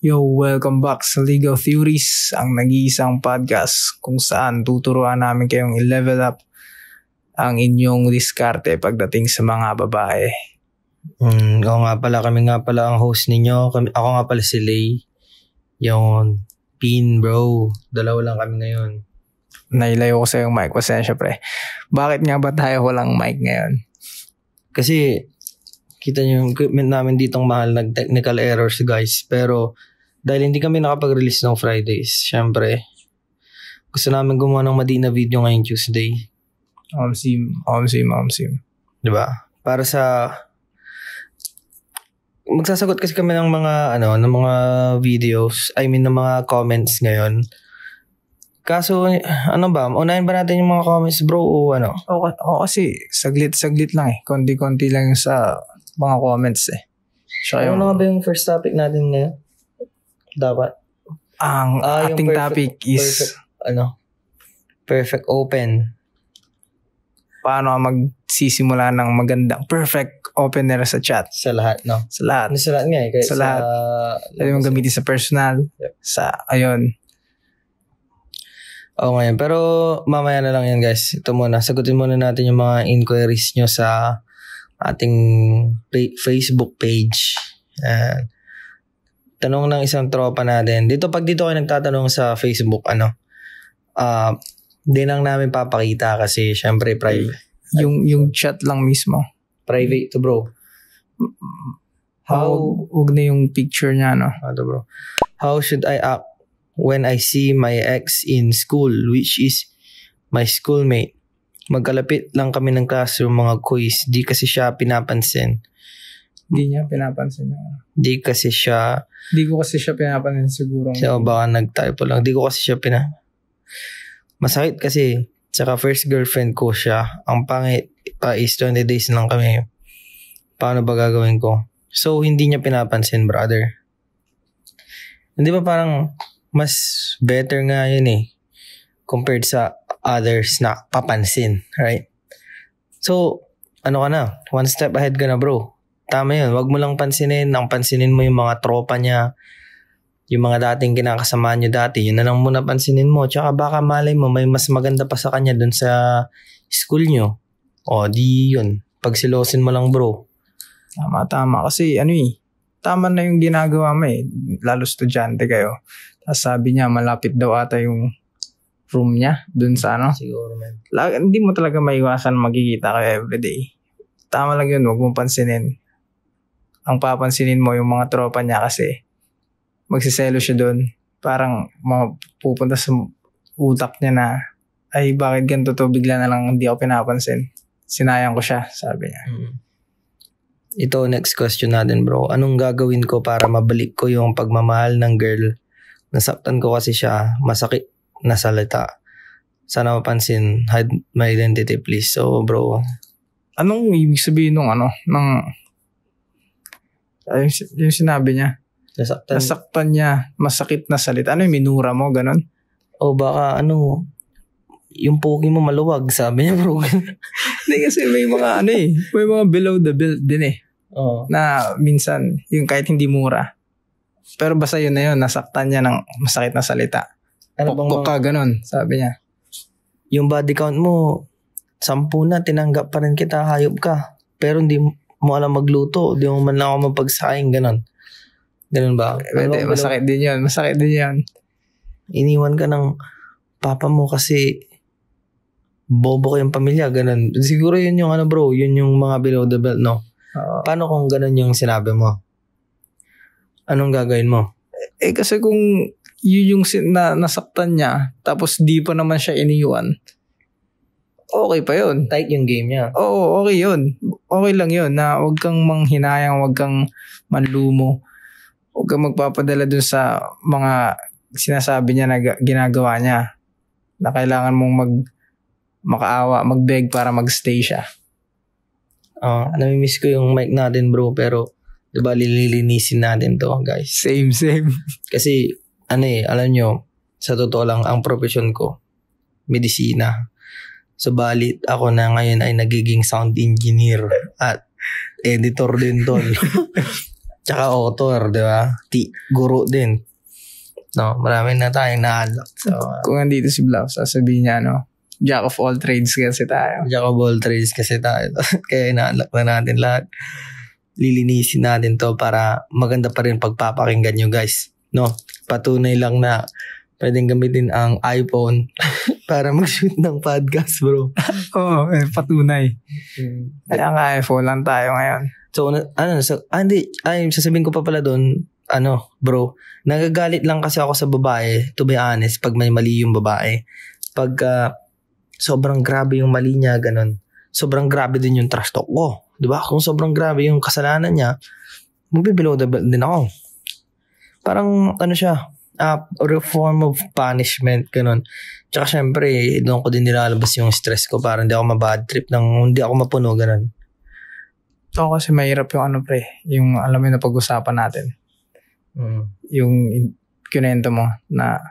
Yo, welcome back sa Legal Theories, ang nag-iisang podcast kung saan tuturuan namin kayong i-level up ang inyong diskarte pagdating sa mga babae. Ako nga pala, kami nga pala ang host ninyo. Ako nga pala si Lay. Yung pin bro. Dalawa lang kami ngayon. Nailayo ko sa yung mic. Pasensya pre. Bakit nga ba tayo walang mic ngayon? Kasi kita nyo yung equipment namin ditong mahal, nag-technical errors guys. Pero dahil hindi kami nakapag-release ng Fridays, syempre gusto namin gumawa ng Madina video ngayong Tuesday. Omsim. Diba? Para sa magsasagot kasi kami ng mga ng mga videos, ng mga comments ngayon. Kaso unahin ba natin yung mga comments bro o ano? Oo kasi saglit lang eh. Konti-konti lang yung sa mga comments eh. Ano nga ba yung first topic natin ngayon? Dapat. Ang ating topic is perfect open. Paano magsisimula ng magandang perfect opener sa chat? Sa lahat, no? Sa lahat. Sa lahat nga eh. Sa lahat. Pwede mong gamitin sa personal. Yep. Ayun. Oo ngayon. Pero mamaya na lang yan guys. Ito muna. Sagutin muna natin yung mga inquiries nyo sa ating Facebook page. Tanong ng isang tropa natin. Pag dito kayo nagtatanong sa Facebook, di lang namin papakita kasi syempre private. Yung chat lang mismo. Private to bro. Huwag na yung picture niya, no? Bro. How should I act when I see my ex in school, which is my schoolmate? Magkalapit lang kami ng classroom, mga quiz. Di kasi siya pinapansin. Hindi niya pinapansin niya. Di ko kasi siya pinapansin siguro. Siya baka nag-typo lang. Di ko kasi siya masakit kasi. Tsaka first girlfriend ko siya. Ang pangit is 20 days lang kami. Paano ba gagawin ko? So, hindi niya pinapansin, brother. Hindi ba parang mas better nga yun eh. Compared sa others na papansin, right? So, one step ahead ka na bro. Tama yun, wag mo lang pansinin. Ang pansinin mo yung mga tropa niya, yung mga dating kinakasama nyo dati, yun na lang muna pansinin mo. Tsaka baka malay mo, may mas maganda pa sa kanya dun sa school nyo. O, di yun. Pagsilosin mo lang bro. Tama. Kasi tama na yung ginagawa mo eh. Lalo estudyante kayo. Tapos sabi niya, malapit daw ata yung room niya dun sa Siguro man. Hindi mo talaga maiwasan magkikita kayo everyday. Tama lang yun, huwag mong pansinin. Ang papansinin mo yung mga tropa niya kasi magsiselo siya dun. Parang mapupunta sa utak niya na ay bakit ganito to, bigla na lang hindi ako pinapansin. Sinayang ko siya, sabi niya. Ito, next question natin bro. Anong gagawin ko para mabalik ko yung pagmamahal ng girl? Nasaktan ko kasi siya, masakit na salita. Sana mapansin, hide my identity please. So bro, anong ibig sabihin nung yung sinabi niya? Nasaktan niya, masakit na salita. Ano yung minura mo, ganon? O baka yung pogi mo maluwag, sabi niya bro. Hindi kasi may mga may mga below the belt din eh. Oh. Na minsan, yung kahit hindi mura. Pero basta yun na yun, nasaktan niya ng masakit na salita. Pukpok ka, ganon, sabi niya. Yung body count mo, 10 na, tinanggap pa rin kita, hayop ka. Pero hindi mo alam magluto, hindi mo man lang ako mapagsaing, ganon. Ganon ba? Pwede, masakit din yun. Iniwan ka ng papa mo kasi bobo kayong pamilya, ganon. Siguro yun yung bro, yun yung mga below the belt, no? Paano kung ganon yung sinabi mo? Anong gagawin mo? Kasi kung yun yung nasaktan niya, tapos di pa naman siya iniwan, okay pa yun. Tight yung game niya. Oo, okay yun. Okay lang yun na huwag kang manghinayang, huwag kang manlumo. Huwag kang magpapadala dun sa mga sinasabi niya na ginagawa niya. Na kailangan mong makaawa, mag-beg para mag-stay siya. Namimiss ko yung mic natin bro, pero diba lilinisin natin to guys. Same. Kasi alam nyo, sa totoo lang, ang profession ko, medisina. Subalit ako na ngayon ay nagiging sound engineer at editor din tol. Tsaka author, di ba? Guro din. No, marami na tayong na-unlock. So, kung andito si Blau, sasabihin niya, jack of all trades kasi tayo. Jack of all trades kasi tayo. Kaya na-unlock na natin lahat. Lilinisin natin to para maganda pa rin pagpapakinggan nyo guys. No, patunay lang na pwedeng gamitin ang iPhone para mag-shoot ng podcast, bro. Oo, patunay. Kaya nga iPhone lang tayo ngayon. So, sasabihin ko pa pala doon, bro, nagagalit lang kasi ako sa babae, to be honest, pag may mali yung babae. Pag sobrang grabe yung mali niya, ganun, sobrang grabe din yung trash talk ko. Diba? Kung sobrang grabe yung kasalanan niya, magbe-below the belt din ako. Parang, siya, reform of punishment, ganun. Tsaka syempre, doon ko din nilalabas yung stress ko para hindi ako mabad trip hindi ako mapuno, ganun. Ito kasi mahirap yung yung alam mo na pag-usapan natin. Yung kinento mo na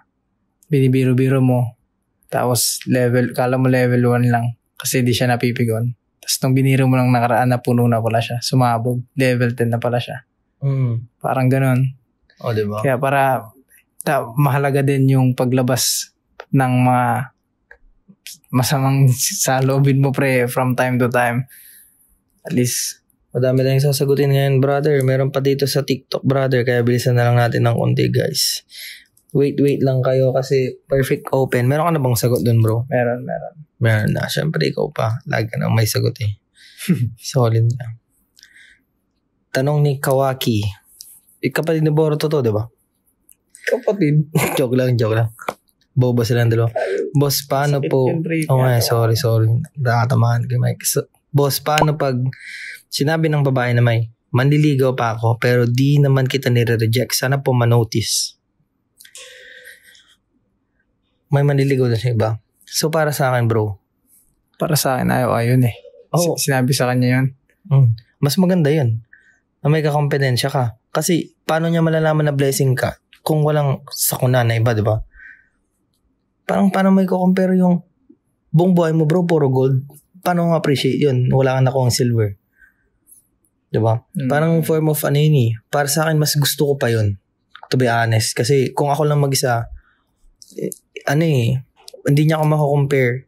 binibiro-biro mo tapos kala mo level 1 lang kasi di siya napipigon. Tapos nung biniro mo lang nakaraan na puno na pala siya. Sumabog. Level 10 na pala siya. Parang ganun. O, diba? Kaya para mahalaga din yung paglabas ng mga masamang saloobin mo from time to time. At least madami tayong sasagutin ngayon, brother. Meron pa dito sa TikTok, brother. Kaya bilisan na lang natin ng konti, guys. Wait lang kayo kasi perfect open. Meron ka na bang sagot dun, bro? Meron. Meron na. Siyempre, ikaw pa. Lagi ka nang may sagot eh. Solid na. Tanong ni Kawaki. Kapatid ni Boruto to, di ba? Kapatid. Joke lang. Bobo silang dalawa. Boss, paano po? Sorry. Nakatamahan kay Mike. So, boss, paano pag sinabi ng babae na manliligaw pa ako pero di naman kita nire-reject? Sana po ma-notice. May manliligaw na siya iba. So, para sa akin, bro. Para sa akin, ayaw yun eh. Sinabi sa kanya yun. Mas maganda yun. Na may kakompetensya ka. Kasi, paano niya malalaman na blessing ka kung walang sakuna na iba, di ba? Parang paano mo i-compare yung buong buhay mo, bro, puro gold? Paano ma-appreciate yun? Wala ka na kung silver. Di ba? Parang form of para sa akin, mas gusto ko pa yun. To be honest. Kasi kung ako lang mag-isa, hindi niya ako mako-compare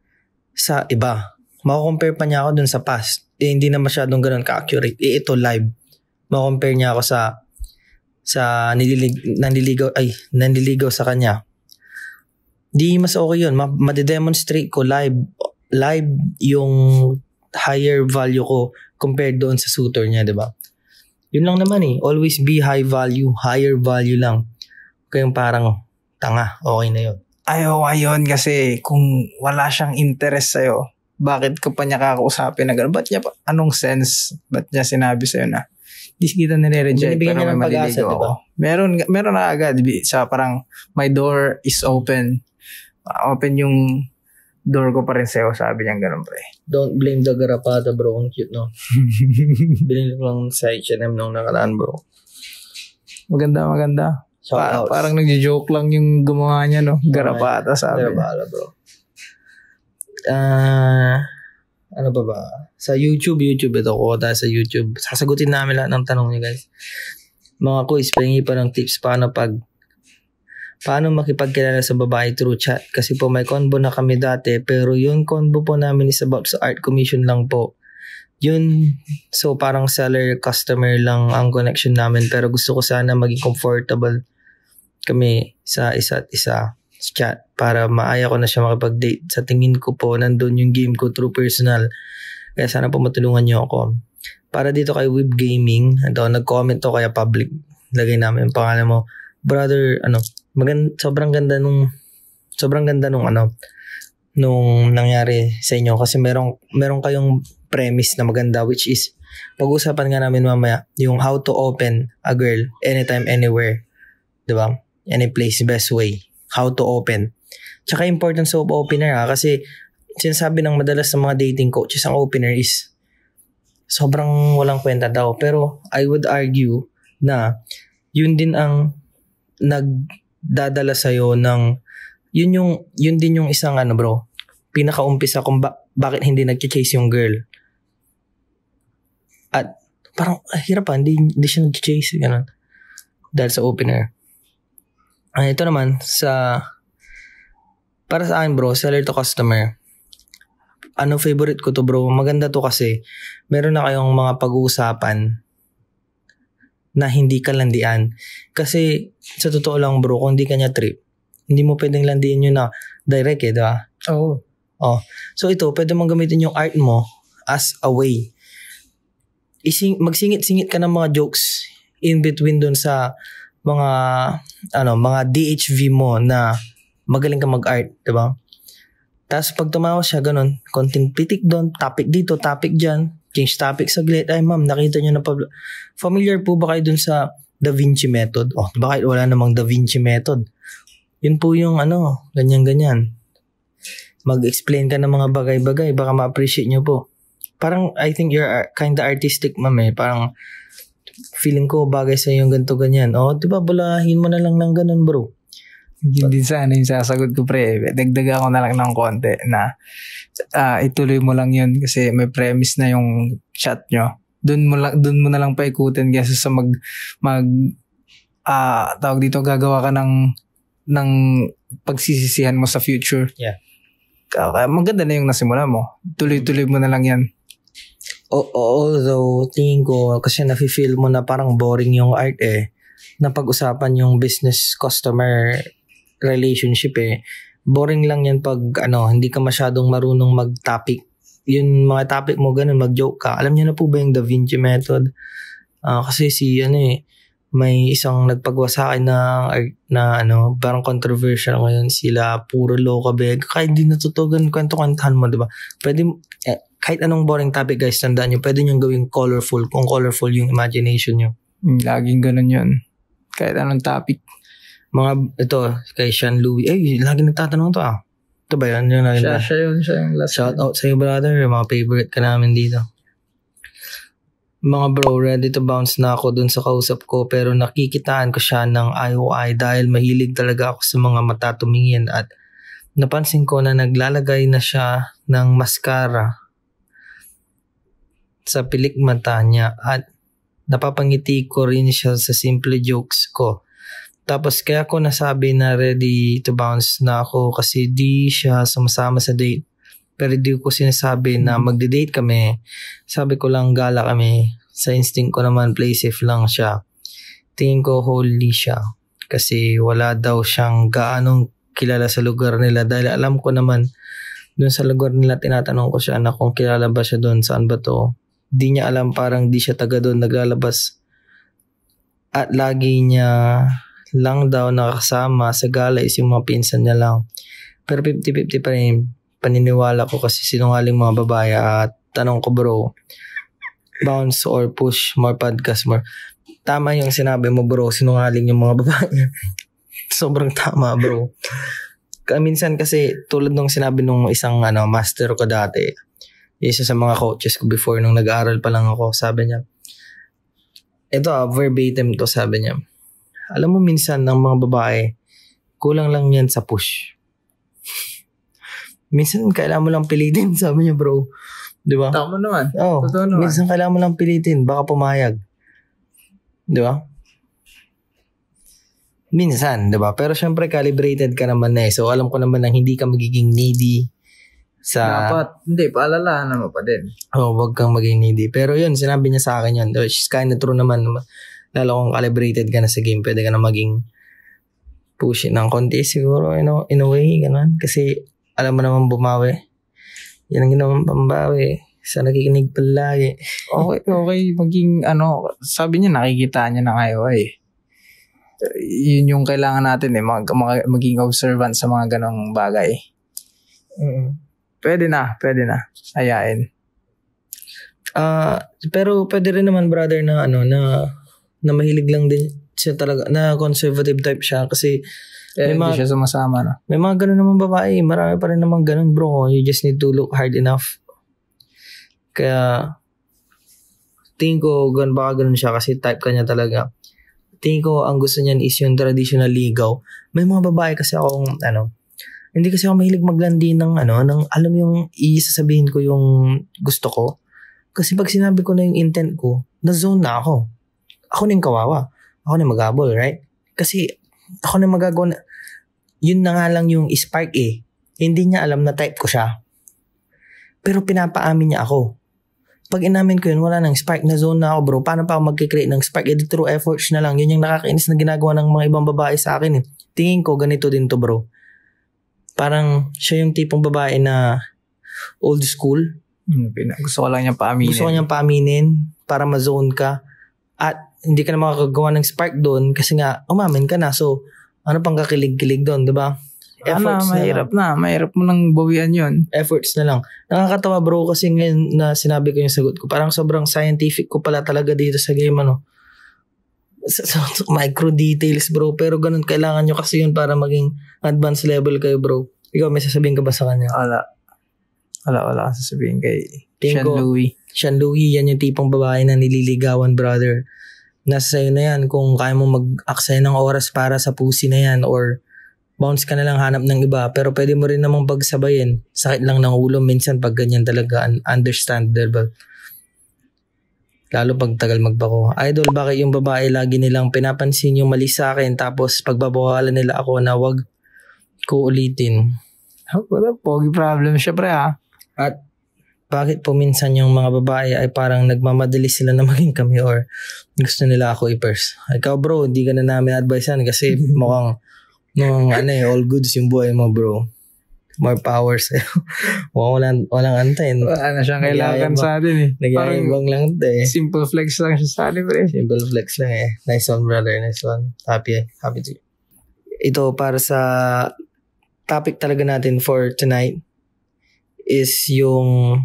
sa iba. Mako-compare pa niya ako dun sa past. Hindi na masyadong ganun ka-accurate. Ito live. Mako-compare niya ako sa nanliligaw sa kanya. Di mas okay yun. Madidemonstrate ko live yung higher value ko compared doon sa suitor niya, di ba? Yun lang naman eh. Always be high value, higher value lang. Kaya parang tanga, okay na yun. Ayaw yun kasi kung wala siyang interest sa'yo, bakit ka pa niya kakausapin na gano'n? Ba't niya anong sense? Ba't niya sinabi sa'yo na di kita nire-reject pero may maliligaw ako? Diba? Meron na agad. Parang my door is open. Open yung door ko pa rin sa'yo. Sabi niya gano'n, pre. Don't blame the garapata, bro. Ang cute, no? Bilhin ko lang sa H&M nung nakaraan, bro. Maganda. Parang nag-joke lang yung gumawa niya, no? Garapata, sabi niya. Garapata, bro. Ano ba? Sa YouTube ito ko tayo sa YouTube. Sasagutin namin lahat ng tanong niyo, guys. Mga quiz, pahingi pa ng tips paano makipagkilala sa babae through chat. Kasi po may convo na kami dati, pero yung convo po namin is about sa art commission lang po. Yun, so parang seller-customer lang ang connection namin, pero gusto ko sana maging comfortable kami sa isa't isa sa chat para maaya ko na siya makipag-date. Sa tingin ko po, nandun yung game ko through personal. Kaya sana po matulungan niyo ako. Para dito kay Web Gaming, nag-comment to kaya public. Lagay namin yung pangalan mo. Brother, sobrang ganda nung nangyari sa inyo kasi meron kayong premise na maganda, which is pag-usapan nga namin mamaya yung how to open a girl anytime, anywhere. Diba? Any place, best way. How to open. Tsaka importance of opener kasi sinasabi ng madalas sa mga dating coaches ang opener is sobrang walang kwenta daw. Pero I would argue na yun din ang nagdadala sa'yo ng yun din yung isang pinakaumpisa kung bakit hindi nag-chase yung girl. At parang hirap pa, hindi siya nag-chase, ganun. Dahil sa opener. Ito naman, para sa akin bro, seller to customer. Favorite ko to bro, maganda to kasi, meron na kayong mga pag-uusapan na hindi ka landian. Kasi, sa totoo lang bro, kung hindi ka niya trip, hindi mo pwedeng landiin yun na direct diba? Oo. Oh. So ito, pwede mong gamitin yung art mo as a way. Magsingit-singit ka ng mga jokes in between dun sa mga DHV mo na magaling ka mag-art, diba? Tapos pag tumawa siya, ganun, konting pitik doon, topic dito, topic dyan, change topic saglit. Ay ma'am, nakita nyo na familiar po ba kayo dun sa Da Vinci Method? Diba kahit wala namang Da Vinci Method? Yun po yung ganyan-ganyan. Mag-explain ka ng mga bagay-bagay, baka ma-appreciate nyo po. Parang, I think you're kinda artistic, ma'am eh. Parang, feeling ko bagay sa yung ganito ganyan. Diba, bulahin mo na lang ng ganun, bro. Hindi sana yung sasagot ko, pre. Dagdaga ko na lang ng konti na ituloy mo lang yun kasi may premise na yung chat nyo. Doon mo na lang paikutin kasi sa tawag dito, gagawa ka ng pagsisisihan mo sa future. Yeah. Maganda na yung nasimula mo. Tuloy-tuloy mo na lang yan. Although, tingin ko, kasi nafe-feel mo na parang boring yung art na pag-usapan yung business-customer relationship boring lang yan pag hindi ka masyadong marunong mag-topic. Yung mga topic mo ganun, mag-joke ka. Alam niyo na po ba yung Da Vinci Method? Kasi may isang nagpagawa sa akin na parang controversial ngayon sila, puro loka beg. Kahit hindi natutugan, kwento-kwantahan mo, diba? Pwede, kahit anong boring topic guys, tandaan nyo, pwede nyo gawing colorful kung colorful yung imagination nyo. Laging ganun yun. Kahit anong topic. Ito, kay Sean Louis, lagi nagtatanong to Ito ba yun? Siya yung last. Shout out sa iyo brother, mga favorite ka namin dito. Mga bro, ready to bounce na ako dun sa kausap ko pero nakikitaan ko siya ng IOI dahil mahilig talaga ako sa mga mata tumingin at napansin ko na naglalagay na siya ng mascara sa pilik mata niya at napapangiti ko rin siya sa simple jokes ko. Tapos kaya ko nasabi na ready to bounce na ako kasi di siya sumasama sa date. Pero di ko sinasabi na magde-date kami. Sabi ko lang gala kami. Sa instinct ko naman play safe lang siya. Tingin ko holy siya. Kasi wala daw siyang gaanong kilala sa lugar nila. Dahil alam ko naman dun sa lugar nila tinatanong ko siya na kung kilala ba siya dun. Saan ba to? Di niya alam, parang di siya taga dun naglalabas. At lagi niya lang daw nakasama sa gala is yung mga pinsan niya lang. Pero 50-50 pa rin paniniwala ko kasi sinungaling mga babae at tanong ko bro, bounce or push, more podcast, more. Tama yung sinabi mo bro, sinungaling yung mga babae. Sobrang tama bro. Minsan kasi tulad nung sinabi nung isang master ko dati, isa sa mga coaches ko before nung nag-aaral pa lang ako, sabi niya, ito verbatim to, sabi niya, alam mo minsan ng mga babae, kulang lang yan sa push. Minsan kailangan mo lang pilitin, sabi niya bro. Di ba? Tama naman. Totoo naman. Minsan kailangan mo lang pilitin, baka pumayag. Di ba? Minsan, di ba? Pero syempre calibrated ka naman So alam ko naman na hindi ka magiging needy dapat, hindi, paalalahan mo pa din. Wag kang maging needy. Pero yun, sinabi niya sa akin yun. Which is kind of true naman. Lalo kung calibrated ka na sa game, pwede ka na maging push ng konti siguro, in a way, ganun. Kasi alam mo naman bumawi. Yan ang ginawang pambawi. Sa nakikinig palagi. Okay. Maging, sabi niya, nakikita niya na kayo yun yung kailangan natin maging observant sa mga ganong bagay. Pwede na. Ayain. Pero pwede rin naman brother na na mahilig lang din siya talaga, na conservative type siya kasi hindi siya sumasama na. May mga ganun naman babae, marami pa rin naman ganun bro. You just need to look hard enough. Kaya tingin ko baka ganun siya kasi type ka niya talaga. Tingin ko ang gusto niyan is yung traditional ligaw. May mga babae kasi akong hindi kasi ako mahilig maglandi ng alam yung isasabihin ko yung gusto ko. Kasi pag sinabi ko na yung intent ko, na-zone na ako. Ako na yung kawawa. Ako na yung magabol, right? Kasi ako na magagawa na, yun na nga lang yung spark eh. Hindi niya alam na type ko siya. Pero pinapaamin niya ako. Pag inamin ko yun, wala nang spark, na zone na ako bro. Paano pa ako mag-create ng spark? Edi through efforts na lang. Yun yung nakakainis na ginagawa ng mga ibang babae sa akin eh. Tingin ko, ganito din to bro. Parang siya yung tipong babae na old school. Gusto ko lang niyang paaminin. Gusto ko niyang paaminin para ma-zone ka. At hindi ka na makakagawa ng spark doon kasi nga, umamin ka na. So, ano pang kakilig-kilig doon, di ba? Efforts mahirap mo nang bawian yun. Efforts na lang. Nakakatawa bro kasi ngayon na sinabi ko yung sagot ko. Parang sobrang scientific ko pala talaga dito sa game micro details bro. Pero ganun kailangan nyo kasi yun para maging advanced level kayo bro. Ikaw may sasabihin ka ba sa kanya? Wala kang sasabihin kay Sean Louis. Yan yung tipong babae na nililigawan brother. Nasa sa'yo na yan kung kaya mo mag-aksaya ng oras para sa pussy na yan or bounce ka na lang hanap ng iba pero pwede mo rin namang pagsabayin. Sakit lang ng ulo minsan pag ganyan talaga understandable. Lalo pag tagal magbako. Idol, bakit yung babae lagi nilang pinapansin yung mali sa akin tapos pagbabawalan nila ako na wag ko ulitin? Wala, pogi problem siya pre ha. At bakit po minsan yung mga babae ay parang nagmamadali sila na maging kami or gusto nila ako i-purse? Ikaw bro, hindi ka na namin advisean kasi mukhang all goods yung buhay mo bro. More power sa'yo. walang antayin. Wala na siyang kailangan sa atin eh. Nagyayabang lang ito eh. Simple flex lang siya sa atin pre. Simple flex lang eh. Nice one brother, nice one. Happy to you. Ito para sa topic talaga natin for tonight is yung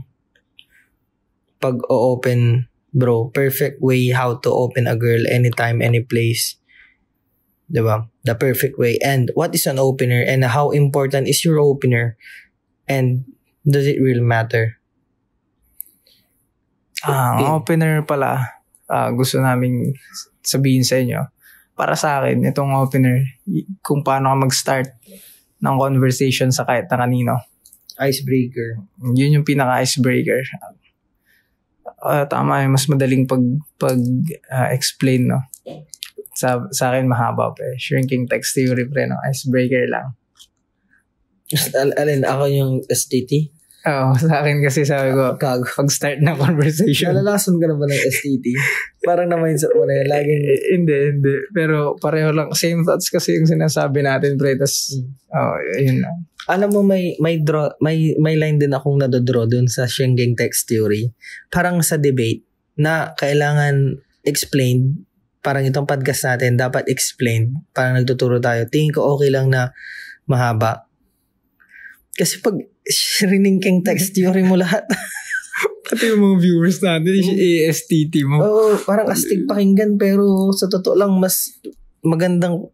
pag-open bro. Perfect way how to open a girl anytime, any place. Diba? The perfect way. And what is an opener and how important is your opener and does it really matter? Opener pala, gusto naming sabihin sa inyo. Para sa akin, itong opener, kung paano ka mag-start ng conversation sa kahit na kanino. Icebreaker. Yun yung pinaka-icebreaker. Tama yung mas madaling explain, no? Sa akin mahaba pa eh. Shrinking text theory pre, no? Icebreaker lang. Alin, ako yung STT? Oo, sa akin kasi sabi ko, pag-start ng conversation. Nalalason ka na ba ng STT? Parang na-mindset mo na yun. Laging... Hindi. Pero pareho lang. Same thoughts kasi yung sinasabi natin pre. Tas, yun lang. Alam mo, may line din akong nadadraw dun sa Shrinking text theory. Parang sa debate na kailangan explained. Parang itong podcast natin, dapat explain. Parang nagtuturo tayo. Tingin ko okay lang na mahaba. Kasi pag shrinking text theory mo lahat. Pati yung mga viewers natin, ASTT mo. Oo, parang astig pakinggan. Pero sa totoo lang, mas magandang,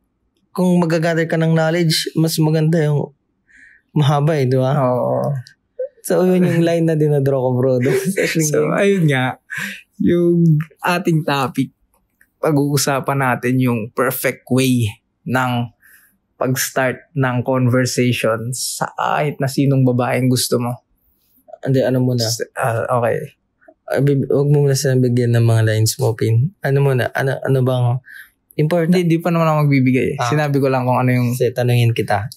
kung magagather ka ng knowledge, mas maganda yung mahaba di ba? Oo. So, yun yung line na dinadraw ko, bro. So, ayun nga. Yung ating topic, pag-uusapan natin yung perfect way ng pag-start ng conversation sa kahit na sinong babaeng gusto mo. Hindi, ano muna? Okay. Huwag mo muna silang bigyan ng mga lines mo, Pin. Ano muna? Ano bang important? Hindi pa naman ako magbibigay. Sinabi ko lang kung ano yung... Kasi tanungin kita.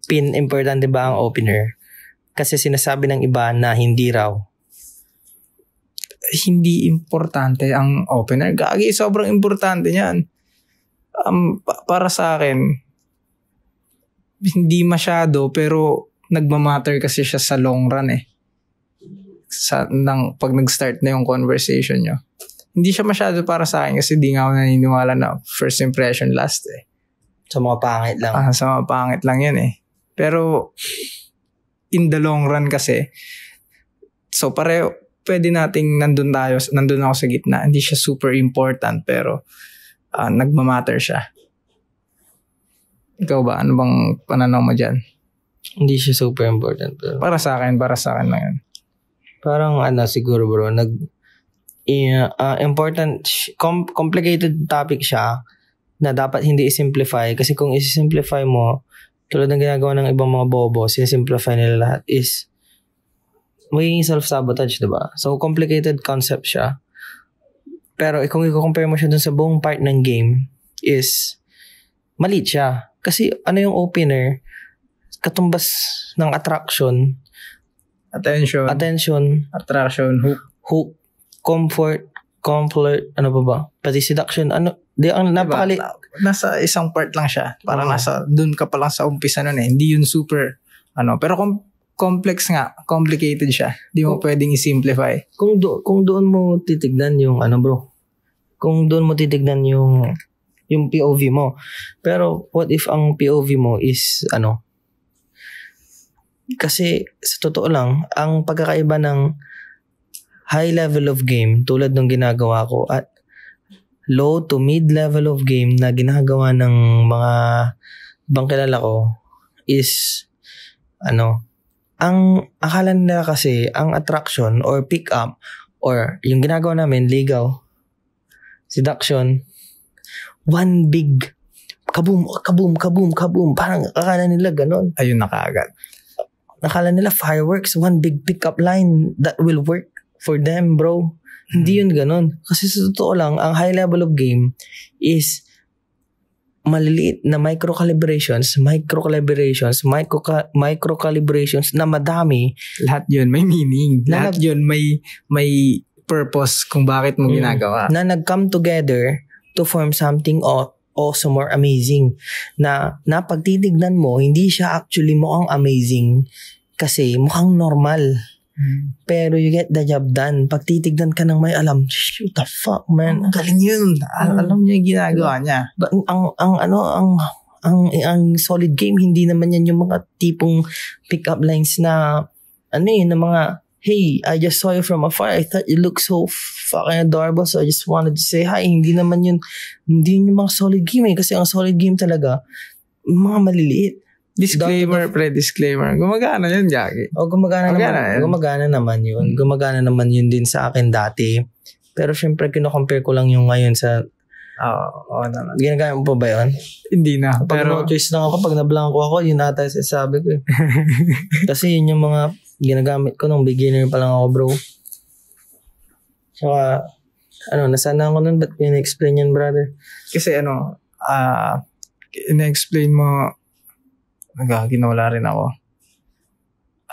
Pin, importante ba ang opener? Kasi sinasabi ng iba na hindi raw. Hindi importante ang opener. Gagi, sobrang importante niyan. Para sa akin, hindi masyado pero nagmamatter kasi siya sa long run eh. Pag nag-start na yung conversation nyo. Hindi siya masyado para sa akin kasi di nga ako naniniwala na first impression last eh. Sa mga pangit lang. Sa mga pangit lang yan eh. Pero in the long run kasi, so pwede nating nandun ako sa gitna. Hindi siya super important pero nagmamatter siya. Ikaw ba? Ano bang pananaw mo dyan? Hindi siya super important. Pero para sa akin lang yan. Parang siguro bro, important, complicated topic siya na dapat hindi i-simplify. Kasi kung i-simplify mo, tulad ng ginagawa ng ibang mga bobo, sinisimplify nila lahat is magiging self-sabotage, diba? So, complicated concept siya. Pero kung i-compare mo siya dun sa buong part ng game is maliit siya. Kasi ano yung opener, katumbas ng attraction, attention, attraction, hook, comfort, ano pa ba? Pati seduction, ang napakali. Nasa isang part lang siya. Parang dun ka pa lang sa umpisa nun eh. Hindi yun super, pero complex nga, complicated siya. Hindi mo pwedeng i-simplify. Kung doon mo titignan yung kung doon mo titignan yung POV mo. Pero what if ang POV mo is kasi sa totoo lang, ang pagkakaiba ng high level of game tulad ng ginagawa ko at low to mid level of game na ginagawa ng mga ibang kilala ko is ang akala nila kasi ang attraction or pick up or yung ginagawa namin ligaw, seduction, one big kaboom, parang akala nila ganon. Ayun na kaagad. Akala nila fireworks, one big pick-up line that will work for them, bro. Hindi yun ganon. Kasi sa totoo lang, ang high level of game is maliliit na micro-calibrations na madami. Lahat yun may meaning. Lahat yun may purpose kung bakit mo ginagawa. Na nag-come together to form something awesome or amazing. Na pagtitignan mo, hindi siya actually mukhang amazing kasi mukhang normal. Pero you get the job done. Pag titignan ka ng may alam, shoot the fuck, man. Galing yun. Alam niya yung ginagawa niya. But ang solid game, hindi naman yan yung mga tipong pick-up lines na na mga, hey, I just saw you from afar. I thought you look so fucking adorable, so I just wanted to say hi. Hindi yun yung mga solid game eh. Kasi ang solid game talaga, mga maliliit. Disclaimer. Gumagana yun, Jackie. Gumagana naman yun. Gumagana naman yun din sa akin dati. Pero syempre, kino-compare ko lang yung ngayon sa... Oo naman. Ginagamit mo pa ba yun? Hindi na. Pero no choice lang ako, pag nablanko ako, yun ata sasabi ko eh. Kasi yun yung mga ginagamit ko nung beginner pa lang ako, bro. Saka, nasana ako nun, ba't pina-explain yan, brother? Kasi ina-explain mo, ginawala rin ako.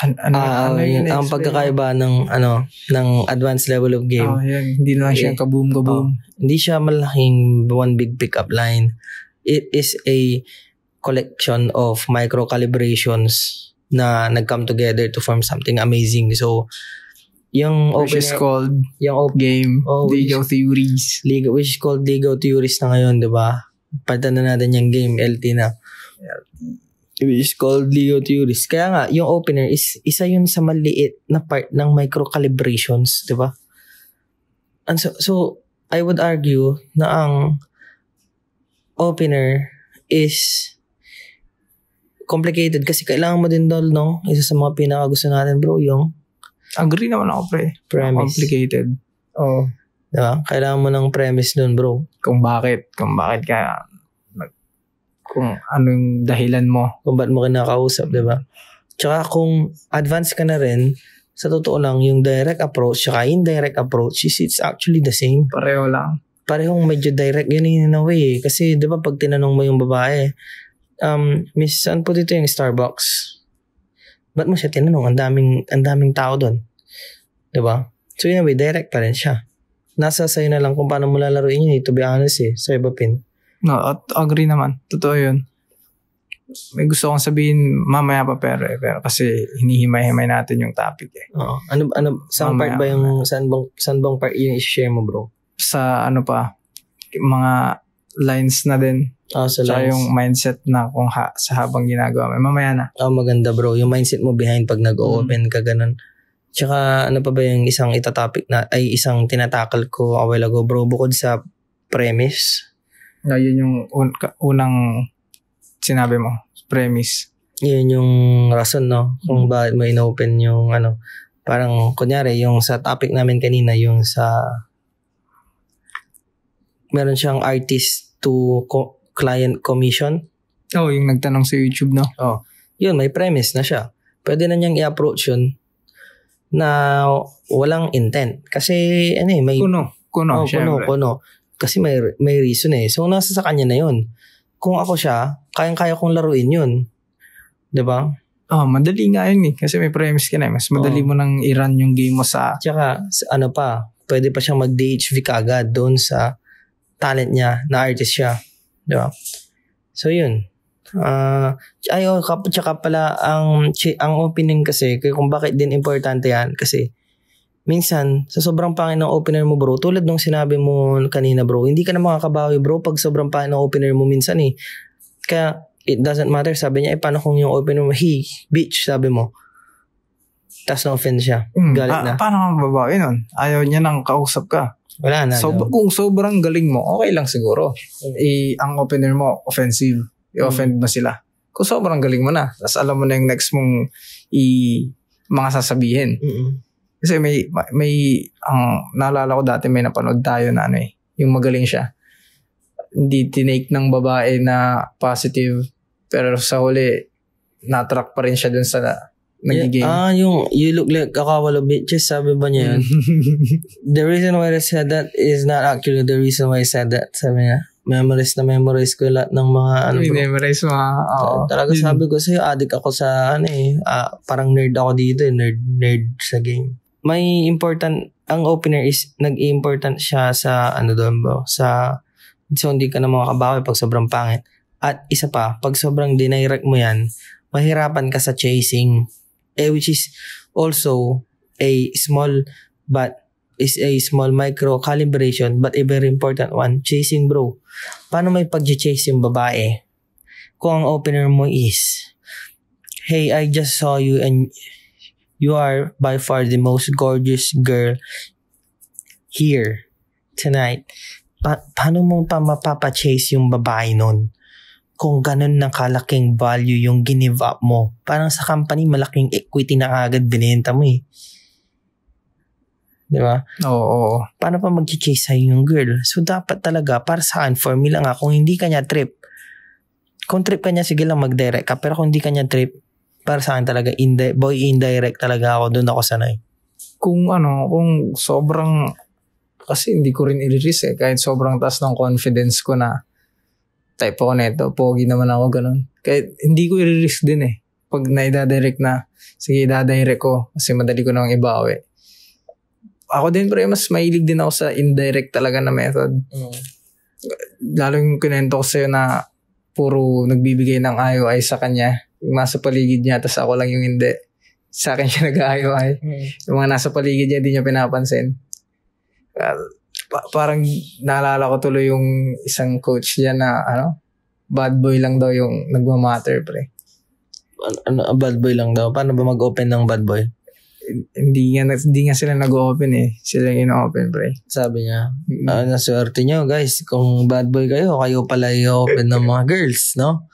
Ang pagkakaiba ng advanced level of game. Yan. Hindi na siya kaboom. Hindi siya malaking one big pickup line. It is a collection of micro calibrations na nag-come together to form something amazing. So, yung which is called game Ligaw Theories. Which is called Ligaw Theories na ngayon, diba? Palitan na natin yung game, LT na. Which is called Ligaw Theories. Kaya nga, yung opener is isa yun sa maliit na part ng micro calibrations, diba? And so, I would argue na ang opener is complicated kasi kailangan mo din doon, no? Isa sa mga pinakagusto natin, bro, yung agree naman ako, pre. Premise. Complicated. Oo. Diba? Kailangan mo ng premise doon, bro. Kung bakit ka, kung anong dahilan mo. Kung ba't mo kinakausap, diba? Tsaka kung advanced ka na rin, sa totoo lang, yung direct approach tsaka indirect approach, it's actually the same. Pareho lang. Parehong medyo direct yun in a way. Kasi, diba, pag tinanong mo yung babae, Miss, saan po dito yung Starbucks? Ba't mo siya tinanong? Ang daming tao doon. Diba? So, in a way, direct pa rin siya. Nasa sa'yo na lang kung paano mo lalaruin yun. To be honest sa iba pin. No, agree naman. Totoo yun. May gusto kong sabihin mamaya pa pero kasi hinihimay-himay natin yung topic eh. Oo. Saan part ba yung, saan bang part yung i-share mo, bro? Sa mga lines na din. Sa lines. Yung mindset na kung sa habang ginagawa. Mamaya na. Maganda, bro. Yung mindset mo behind pag nag-open ka ganun. Tsaka ano pa ba yung isang isang tinatakal ko a while ago, bro, bukod sa premise? No, yun yung unang sinabi mo, premise. Yun yung rason, no? Kung bakit mo in-open yung parang kunyari yung sa topic namin kanina, yung sa meron siyang artist to client commission. Yung nagtanong sa YouTube, no? Yun, may premise na siya. Pwede na niyang i-approach yun na walang intent. Kasi, may... Kuno, syempre. Kuno. Kasi may reason eh. So, nasa sa kanya na yun. Kung ako siya, kayang-kaya kong laruin yun. Diba? Madali nga yun eh. Kasi may premise ka na eh. Mas madali mo nang i-run yung game mo sa... Tsaka, pwede pa siyang mag-DHV kagad doon sa talent niya, na artist siya. Diba? So, yun. Tsaka pala, ang opening kasi, kung bakit din importante yan, kasi minsan, sa sobrang pangin ng opener mo bro, tulad nung sinabi mo kanina bro, hindi ka na makakabawi bro pag sobrang pangin ng opener mo minsan eh. Kaya, it doesn't matter. Sabi niya, paano kung yung opener mo, bitch, sabi mo. Tapos na-offend siya. Galit na. Paano ka mababawi nun? Ayaw niya nang kausap ka. Wala na. Kung sobrang galing mo, okay lang siguro. Ang opener mo, offensive. I-offend mo sila. Kung sobrang galing mo na, tapos alam mo na yung next mong mga sasabihin. Kasi may naalala ko dati may napanood tayo na yung magaling siya. Hindi tinake ng babae na positive, pero sa huli, na-track pa rin siya dun sa nagiging. Yung you look like a couple of bitches, sabi ba niya yun? The reason why I said that is not actually the reason why I said that. Sabi niya, memorize ko lahat ng mga memorize mga talaga sabi ko sa'yo, addict ako sa parang nerd ako dito, nerd sa game. May important, ang opener is nag-important siya sa doon bro, so hindi ka na makakabawi pag sobrang pangit. At isa pa, pag sobrang dinirect mo yan, mahirapan ka sa chasing, which is also a small micro calibration but a very important one. Chasing bro, paano may pag-chase yung babae kung ang opener mo is, hey, I just saw you and you are by far the most gorgeous girl here tonight. Paano mo pa mapapachase yung babae nun? Kung ganun na kalaking value yung give up mo. Parang sa company, malaking equity na agad binenta mo eh. Di ba? Oo. Paano pa mag-chase sa'yo yung girl? So, dapat talaga, para sa akin, formula nga, kung hindi ka niya trip, kung trip ka niya, sige lang mag-direct ka, pero kung hindi ka niya trip, para sa akin talaga, indirect talaga ako, doon ako sanay. Kung sobrang, kasi hindi ko rin i-risk eh, kahit sobrang taas ng confidence ko na, type ako neto, pogi naman ako, ganun. Kahit hindi ko i-risk din eh. Pag na-direct na, sige, i-direct ko, kasi madali ko namang ibawi. Ako din, pero mas mahilig din ako sa indirect talaga na method. Lalo yung kinento ko sa'yo na puro nagbibigay ng IOI sa kanya. Yung nasa paligid niya, tapos ako lang yung hindi. Sa akin siya nag-IOI. Yung mga nasa paligid niya, hindi niya pinapansin. Parang naalala ko tuloy yung isang coach niya na bad boy lang daw yung nagmamatter, pre. Bad boy lang daw? Paano ba mag-open ng bad boy? Hindi nga sila nag-open eh. Sila yung in-open, pre. Sabi niya, naswerte nyo guys, kung bad boy kayo pala i-open ng mga girls, no?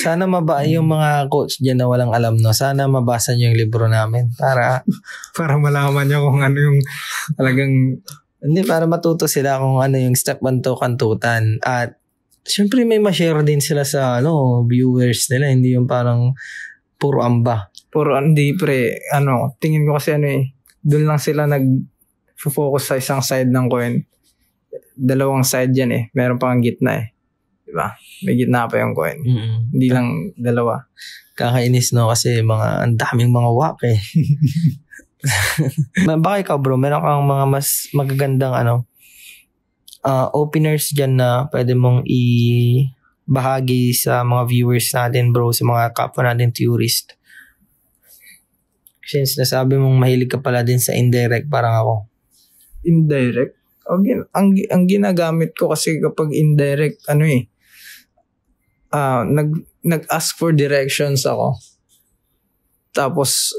Sana yung mga coach dyan na walang alam, no? Sana mabasa nyo yung libro namin para malaman nyo kung ano yung talagang hindi, para matuto sila kung ano yung step 1 to kantutan. At syempre may ma-share din sila sa viewers nila, hindi yung parang puro amba. Hindi pre, tingin ko kasi doon lang sila nag-focus sa isang side ng coin. Dalawang side yan eh, meron pang gitna eh. Diba? May gitna pa yung coin. Hindi lang dalawa. Kakainis no, kasi ang daming mga wak eh. Baka ikaw bro, meron kang mga mas magagandang openers dyan na pwede mong ibahagi sa mga viewers natin bro, sa mga kapwa natin tourist. Since nasabi mong mahilig ka pala din sa indirect, parang ako. Indirect? Ang ginagamit ko kasi kapag indirect, nag-ask for directions ako. Tapos,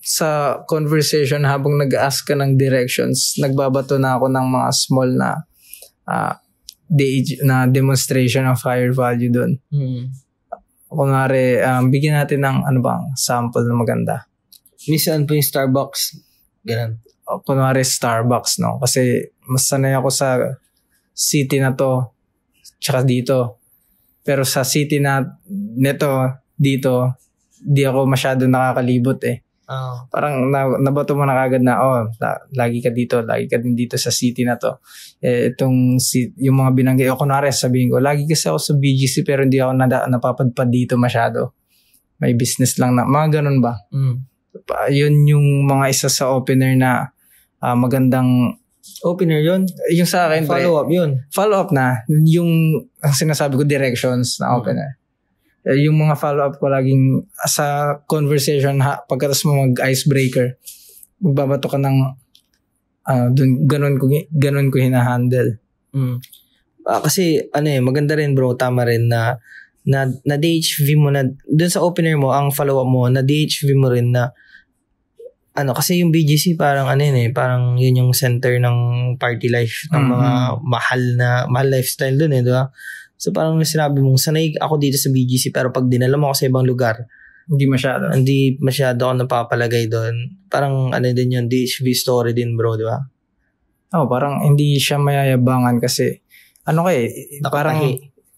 sa conversation habang nag-ask ka ng directions, nagbabato na ako ng mga small na demonstration of higher value doon. Kunwari, bigyan natin ng sample na maganda. Minsan po yung Starbucks. Ganun. Kunwari Starbucks, no? Kasi mas sanay ako sa city na to, tsaka dito. Pero sa city na neto, dito, di ako masyado nakakalibot eh. Parang nabato mo na kagad na, lagi ka din dito sa city na to. Yung mga binanggit, kunwari sabihin ko, lagi kasi ako sa BGC pero hindi ako napapadpad dito masyado. May business lang na, mga ganun ba? Yun yung mga isa sa opener na magandang opener yun? Yung sa akin, follow-up yun? Follow-up na. Yung sinasabi ko, directions na opener. Yung mga follow-up ko laging sa conversation, pagkatas mo mag-icebreaker, magbabato ka ng ganun ko hinahandle. Kasi maganda rin bro, tama rin na DHV mo na, dun sa opener mo, ang follow-up mo, na DHV mo rin na kasi yung BGC parang parang yun yung center ng party life ng mga mahal lifestyle dun di ba? So parang sinabi mong sanay ako dito sa BGC pero pag dinala mo ako sa ibang lugar, hindi masyado ako napapalagay doon. Parang din yun, DHV story din bro, di ba? Parang hindi siya mayayabangan kasi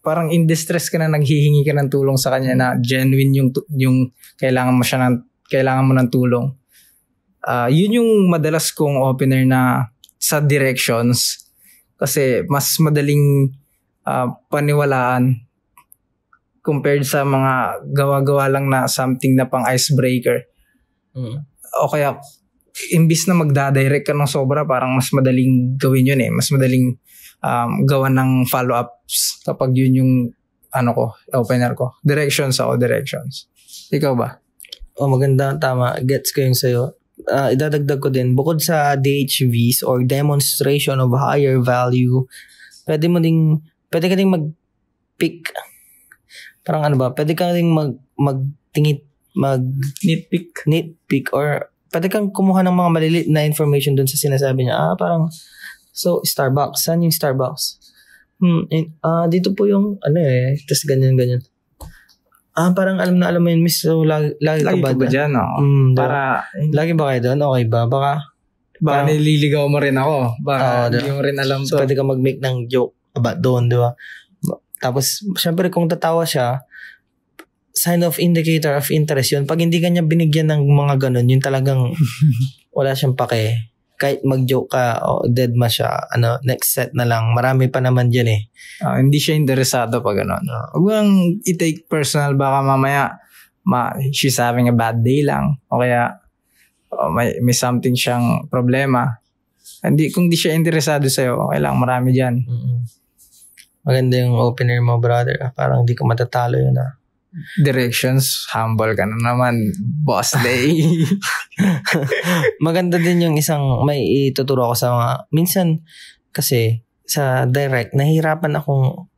parang in distress ka na, naghihingi ka ng tulong sa kanya na genuine yung kailangan mo ng tulong. Yun yung madalas kong opener na sa directions kasi mas madaling paniwalaan compared sa mga gawa-gawa lang na something na pang icebreaker. O kaya imbis na magdadirect ka ng sobra, parang mas madaling gawin yun mas madaling gawa ng follow-ups kapag yun yung opener ko. Directions. Ikaw ba? Maganda, tama, gets ko yung sa'yo. Idadagdag ko din, bukod sa DHVs or demonstration of higher value, pwede ka ding mag-pick. Parang pwede ka ding nitpick or pwede kang kumuha ng mga maliliit na information dun sa sinasabi niya. Parang, so, Starbucks. Saan yung Starbucks? Dito po yung, tas ganyan. Parang alam mo yun, miss. So, lagi ka ba dyan? Lagi ba kayo doon? Okay ba? Baka nililigaw mo rin ako. Baka hindi mo rin alam so, pwede ka mag-make ng joke about doon, di ba? Tapos, syempre, kung tatawa siya, sign of indicator of interest yun. Pag hindi ka niya binigyan ng mga ganun, yun talagang wala siyang pake. Kahit mag-joke ka, dead ma siya, next set na lang. Marami pa naman dyan eh. Hindi siya interesado pag gano'n. Huwag kang i-take personal, baka mamaya she's having a bad day lang. O kaya may something siyang problema. Kung di siya interesado sa'yo, okay lang, marami dyan. Maganda yung opener mo, brother. Parang di ka matatalo yun Directions, humble ka na naman, boss day. Maganda din yung may ituturo ako sa mga, minsan kasi sa direct, nahihirapan akong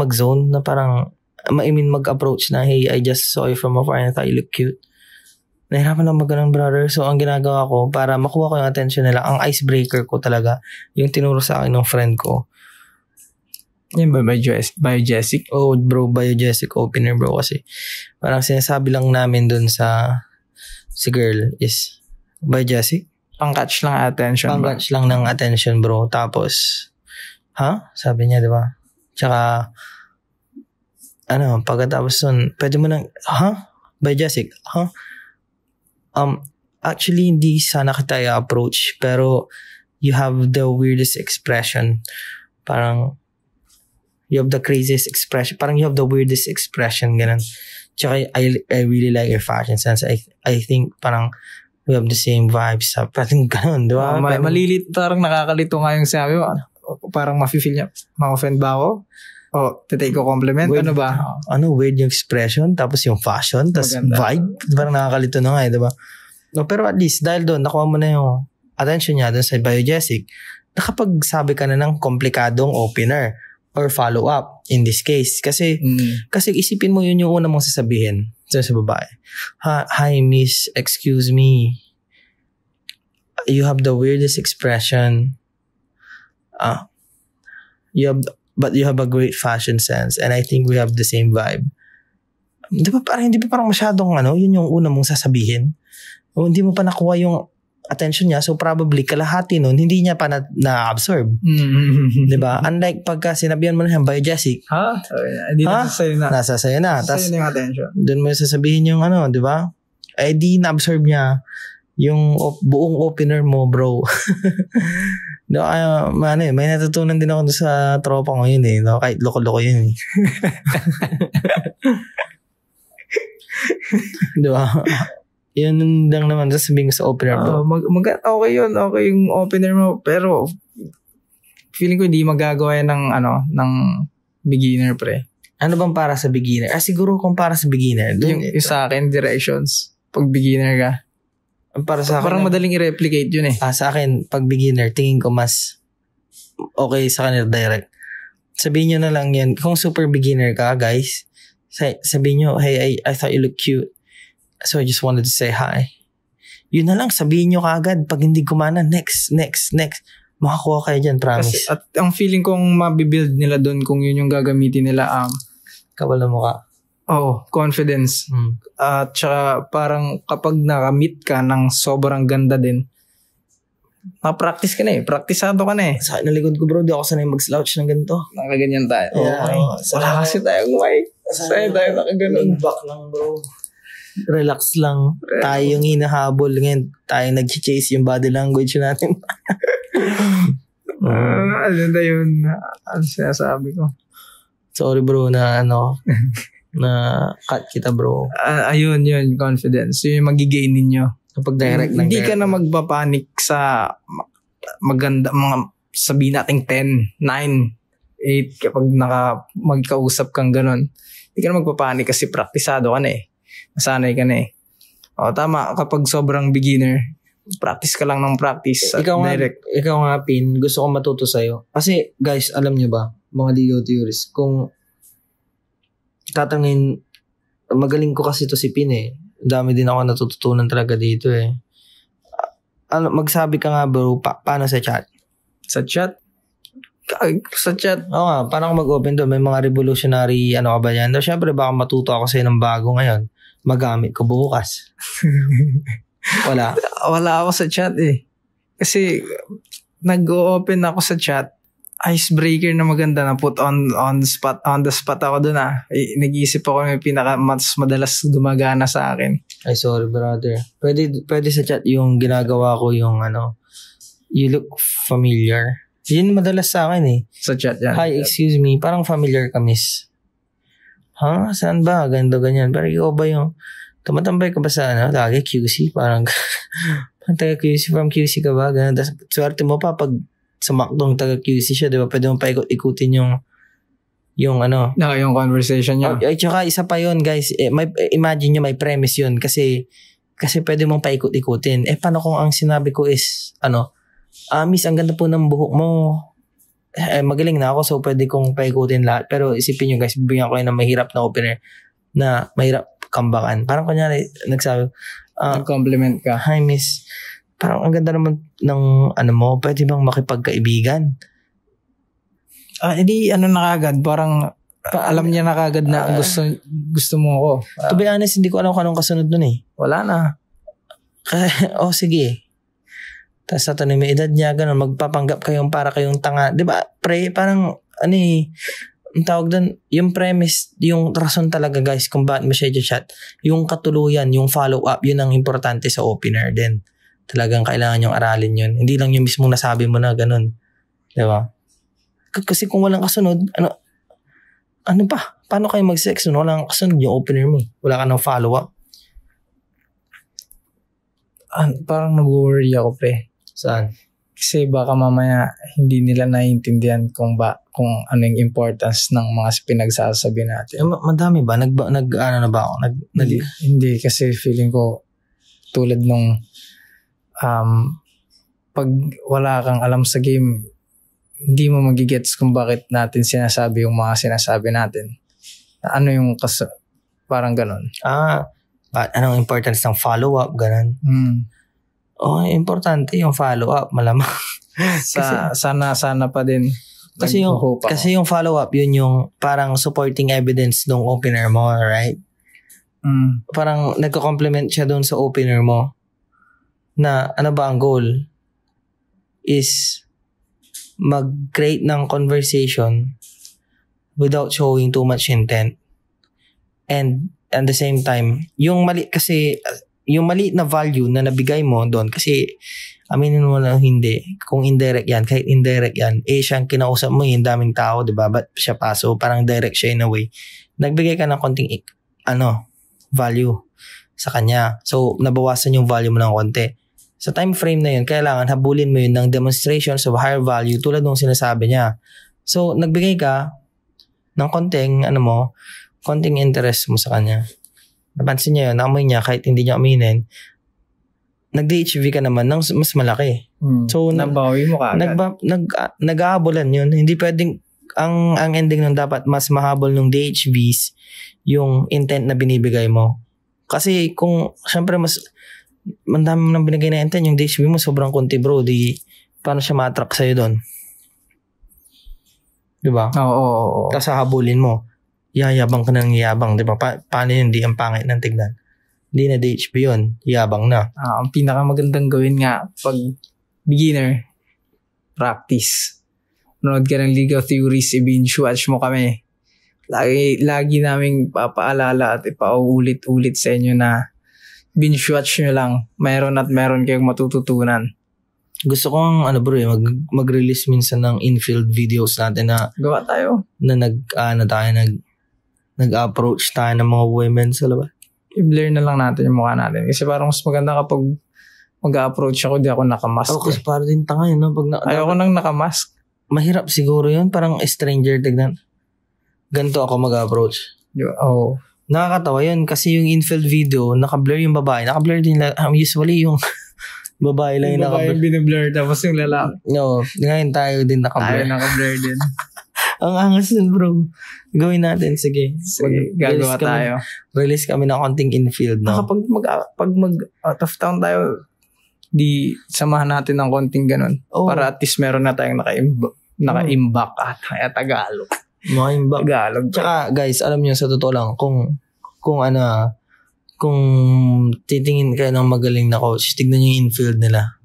mag-zone na parang, mag-approach na, hey, I just saw you from afar and I thought you look cute. Nahihirapan ako mag-ganun, brother. So, ang ginagawa ko, para makuha ko yung attention nila, ang icebreaker ko talaga, yung tinuro sa akin ng friend ko. Yan ba Biogesic? Bro, Biogesic opener bro kasi parang sinasabi lang namin dun si girl is Biogesic. Pang-catch lang attention. Pang-catch lang ng attention bro. Tapos, sabi niya diba? Tsaka, pagkatapos nun, pwede mo nang, Biogesic? Actually, hindi sana kita i-approach pero you have the weirdest expression. Parang, you have the craziest expression. Parang you have the weirdest expression. Ganun. Tsaka I really like your fashion sense. I think parang we have the same vibes. Parang ganun. Diba? Malilit. Parang nakakalito nga yung sabi mo. Parang ma-feel niya. Ma-offend ba ako? Take ko compliment. Weird, ano ba? Weird yung expression. Tapos yung fashion. Tapos vibe. Parang nakakalito na nga. Diba? Pero at least dahil doon, nakuha mo na yung attention niya doon sa Biogesic. Nakapagsabi ka na ng komplikadong opener or follow-up in this case. Kasi isipin mo yun yung una mong sasabihin sa babae. Hi, miss, excuse me. You have the weirdest expression. But you have a great fashion sense and I think we have the same vibe. Hindi ba parang masyadong yun yung una mong sasabihin? O hindi mo pa nakuha yung attention niya. So probably kalahati nun, hindi niya pa na-absorb. Diba? Unlike pagka sinabihan mo na yan, biogesic. Hindi nasa sa'yo na. Nasa sa'yo na. Nasa sa'yo na yung attention. Doon mo sasabihin yung diba? Eh di na-absorb niya yung buong opener mo, bro. May natutunan din ako sa tropa ko yun no? Kahit loko-loko yun. Diba? Yun lang naman sasabihin ko sa opener mo. Okay yun. Okay yung opener mo. Pero feeling ko hindi magagawa yan ng beginner, pre. Ano bang para sa beginner? Siguro kung para sa beginner. Yung sa akin, directions. Pag beginner ka. Para sa akin, parang madaling i-replicate yun eh. Sa akin, pag beginner, tingin ko mas okay sa kanila direct. Sabihin nyo na lang yan. Kung super beginner ka, guys, sabihin nyo, hey, I thought you look cute. So I just wanted to say hi. Yun na lang, sabihin nyo kaagad. Pag hindi kumana, next. Makakuha kayo dyan, promise. Kasi, at ang feeling kong mabibuild nila doon kung yun yung gagamitin nila, kabala mo ka. Confidence. At saka parang kapag nakamit ka ng sobrang ganda din, ma-practice ka na eh. Praktisado ka na eh. Sa akin na likod ko, bro, di ako sanay mag-slouch ng ganito. Nakaganyan tayo. Wala kasi tayong mic. Sanay tayo nakaganon. Back lang, bro. Relax lang. Tayo yung hinahabol ngayon. Tayo nag-chase yung body language natin. Ano na yun? Ano sinasabi ko? Sorry, bro, na na cut kita, bro. Ayun, confidence. Yun yung magigain ninyo. Kapag direct hindi ka na magpapanik sa maganda, mga sabihin natin 10, 9, 8 kapag magkausap kang ganun. Hindi ka na magpapanik kasi praktisado ka na eh. Nasanay ka na eh. Tama, kapag sobrang beginner, practice ka lang ng practice at direct. Ikaw nga, Pin, gusto ko matuto sa'yo. Kasi, guys, alam nyo ba, mga legal theories, kung tatangin, magaling ko kasi to si Pin eh. Dami din ako natututunan talaga dito eh. Magsabi ka nga, bro, paano sa chat? Sa chat? Sa chat? Oo nga, paano mag-open doon? May mga revolutionary, ka ba yan? Siyempre, baka matuto ako sa'yo ng bago ngayon. Magamit ko bukas. Wala ako sa chat eh. Kasi nag-open ako sa chat, icebreaker na maganda na put on the spot ako doon nag-iisip ako ng mas madalas gumagana sa akin. Ay, sorry brother. Pwede sa chat yung ginagawa ko yung you look familiar. Yun madalas sa akin eh. Sa chat yan. Hi, excuse me. Parang familiar ka, miss. Saan ba? Ganyan. Pero ikaw ba yung tumatambay ka ba sa lagi QC? Parang taga QC, from QC ka ba? Ganun. Tas, swerte mo pa pag sumakdong taga QC siya, di ba? Pwede mo pa ikutin yung yung conversation niya. At saka isa pa yun, guys. Imagine nyo may premise yun kasi pwede mong paikot-ikutin. Paano kung ang sinabi ko is miss, ang ganda po ng buhok mo. Magaling na ako so pwede kong paikutin lahat. Pero isipin nyo, guys, bibigyan ko yun ng mahirap na opener na mahirap kambakan. Parang kunyari, nagsabi, nag-compliment ka. Hi, miss. Parang ang ganda naman ng mo, pwede bang makipagkaibigan? Hindi, na kagad. Parang, alam niya na kagad na gusto mo ako. To be honest, hindi ko alam kung anong kasunod nun eh. Wala na. Sige. Tapos sa tanong, may edad niya, ganun, magpapanggap kayong para kayong tanga. Di ba? Parang, ang tawag doon, yung premise, yung rason talaga, guys, kung bakit mo siya i-chat, yung katuluyan, yung follow-up, yun ang importante sa opener din. Talagang kailangan yung aralin yun. Hindi lang yung mismong nasabi mo na ganun. Di ba? Kasi kung walang kasunod, ano pa? Paano kayo mag-sex? Walang kasunod yung opener mo. Wala ka ng follow-up. Parang nag-worry ako, pre. Saan? Kasi baka mamaya hindi nila naiintindihan kung ano yung importance ng mga pinagsasabi natin. Madami ba? Na ba ako? Hindi, kasi feeling ko tulad nung pag wala kang alam sa game, hindi mo magigets kung bakit natin sinasabi yung mga sinasabi natin. Ano yung parang ganun. Anong importance ng follow-up? Ganun. Importante yung follow-up, malamang. Sana pa din. Kasi yung follow-up, yun yung parang supporting evidence ng opener mo, right? Parang nagko-complement siya doon sa opener mo. na ano ba ang goal is mag-create ng conversation without showing too much intent. And at the same time, yung maliit na value na nabigay mo doon, kasi aminin mo lang hindi, kung indirect yan, kahit indirect yan, siyang kinausap mo yung daming tao, diba? Ba't siya paso? Parang direct siya in a way. Nagbigay ka ng konting value sa kanya. So, nabawasan yung value mo ng konti. Sa time frame na yun, kailangan habulin mo yun ng demonstrations of higher value tulad ng sinasabi niya. So, nagbigay ka ng konting interest mo sa kanya. Napansin niya yun, naamoy niya kahit hindi niya aminin, nag-DHV ka naman ng mas malaki. So, nabawi mo ka agad. Nag-aabolan yun. Hindi pwedeng, ang ending nun dapat mas mahabol ng DHVs yung intent na binibigay mo. Kasi kung, syempre ang dami mo nang binigay na intent, yung DHV mo sobrang konti bro, di paano siya ma-attract sa'yo doon? Diba? Oo. Tapos hahabulin mo. Yayabang ka ng yabang, diba? Paano yun? Di ang pangit ng tignan. Hindi na DHP yun. Yabang na. Ang pinakamagandang gawin nga pag beginner, practice. Manood ka ng League of Theories, i-binge watch mo kami. Lagi naming papaalala at ipauulit-ulit sa inyo na binge watch nyo lang. Meron kayong matututunan. Gusto kong mag-release minsan ng infield videos natin na gawa tayo. Na nag-approach tayo ng mga women sa labas. I-blur na lang natin yung mukha natin. Kasi parang mas maganda kapag mag-approach ako, di ako nakamask. Kasi parang din tanga yun. Ayoko nang nakamask. Mahirap siguro yun. Parang stranger, tignan. Ganito ako mag-approach. Oo. Nakakatawa yun kasi yung infield video, naka-blur yung babae. Naka-blur din lang. Usually yung babae lang yung naka-blur. Yung babae binablur tapos yung lalaki. No, ngayon tayo din naka-blur. Tayo naka-blur din. Ang angas din bro. Gawin natin. Sige, gagawa tayo. Release kami ng konting infield. No? Kapag mag out of town tayo, di samahan natin ng konting ganun. Oh. Para at least meron na tayong naka-imbak at Tagalog. Naka-imbak. Tagalog. Tsaka guys, alam niyo sa totoo lang, kung titingin kayo ng magaling na coach, tignan niyo yung infield nila.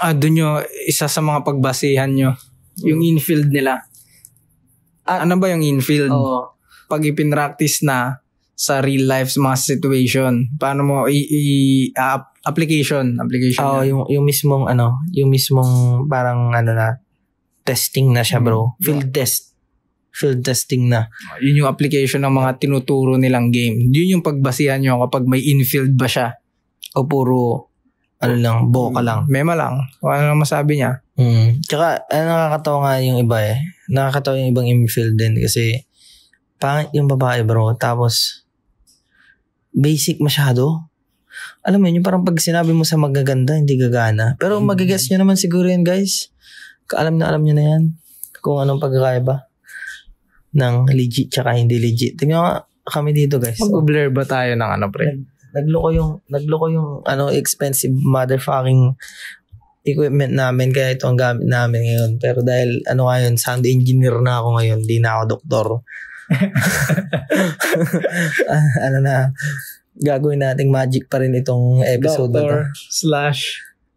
Doon nyo, isa sa mga pagbasihan nyo, yung infield nila. Ano ba yung infield? Pag ipinractice na sa real life mga situation, paano mo application. Yung mismong parang testing na siya bro. Field testing na. Yun yung application ng mga tinuturo nilang game. Yun yung pagbasihan nyo kapag may infield ba siya. O puro boka lang. Mema lang. O ano lang masabi niya. Tsaka, nakakatawa nga yung iba eh. Nakakatawa yung ibang infield din kasi pangit yung babae bro. Tapos, basic masyado. Alam mo yun, yung parang pag sinabi mo sa magaganda, hindi gagana. Pero magigets nyo naman siguro yan guys. Alam nyo na yan. Kung anong pagkakaiba ng legit tsaka hindi legit. Tingnan nga kami dito guys. Mag-blur ba tayo ng pre? Nagloko yung expensive motherfucking equipment namin kaya ito ang gamit namin ngayon. Pero dahil ngayon, sound engineer na ako ngayon, di na ako doktor. Gagawin nating magic pa rin itong episode doctor na to. /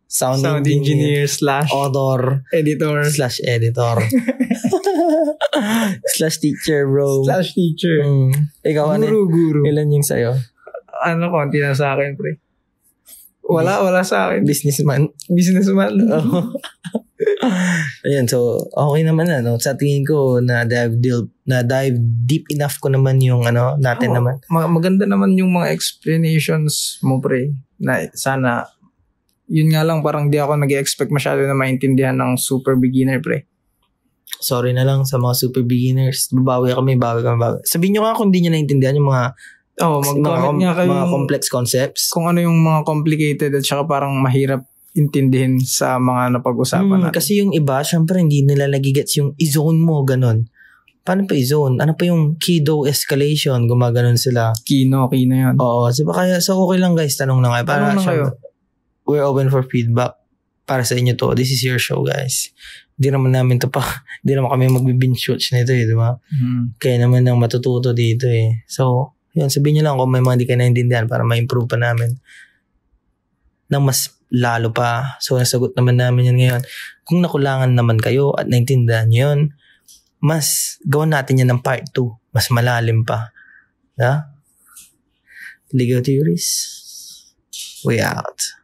sound engineer / author editor / editor / teacher bro / teacher. Ikaw guru. Ilan yung sa'yo? Konti na sa akin pre. Wala sa akin. Businessman. Ayan, so okay naman sa tingin ko na dive deep enough ko naman yung natin naman. Maganda naman yung mga explanations mo pre. Na sana yun nga lang parang di ako nag-expect masyado na maintindihan ng super beginner pre. Sorry na lang sa mga super beginners. Babawi kami. Sabihin nyo nga kung di nyo naintindihan yung mga mga complex concepts. Kung ano yung mga complicated at saka parang mahirap intindihin sa mga napag-usapan natin. Kasi yung iba, syempre hindi nila nagigets yung i-zone mo, ganun. Paano pa i-zone? Ano pa yung Kido escalation? Gumaganon sila. Kino yan. Oo. So okay lang guys, tanong na kayo. Tanong na kayo. We're open for feedback. Para sa inyo to. This is your show guys. Hindi naman namin to hindi naman kami mag-binge watch nito di ba? Kaya naman nang matututo dito eh. So, yun, sabihin nyo lang kung may mga di kayo naintindihan para ma-improve pa namin. ng mas lalo pa. So, nasagot naman namin yan ngayon. Kung nakulangan naman kayo at naintindihan nyo yun, mas gawin natin yan ng part 2. Mas malalim pa. Yeah? Legal theories. We out.